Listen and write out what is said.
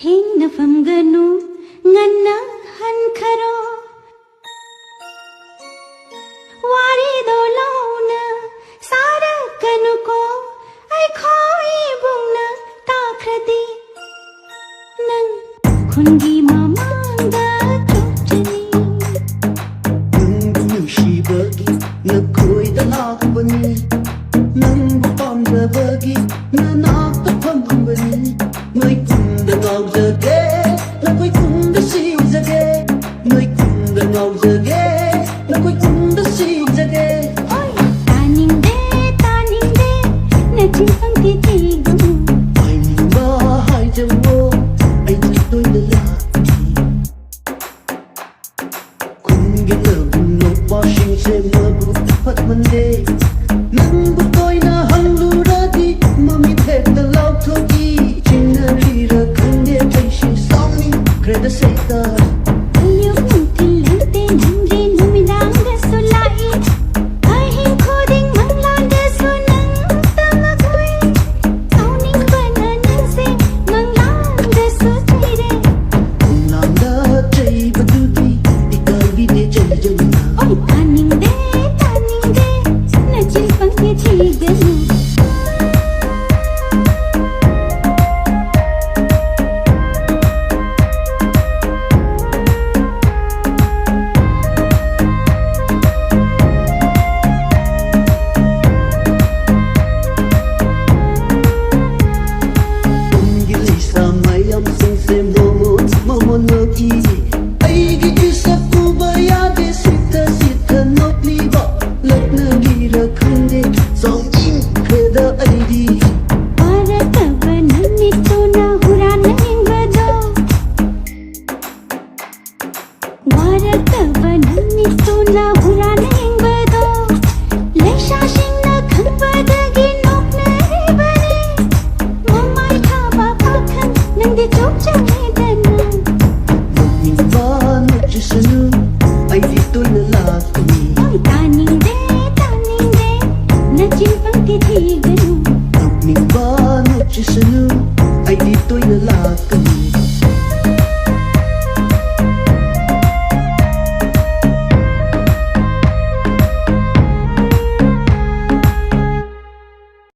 Hinnafam ganu nganna hankharo wari do launa sara kanu ko ai khoi bungna takradi nang khungi mamanga chupchani nung shibagi na koi da lakbani nang pamda bagi na nak ta phambani mai kun da ngau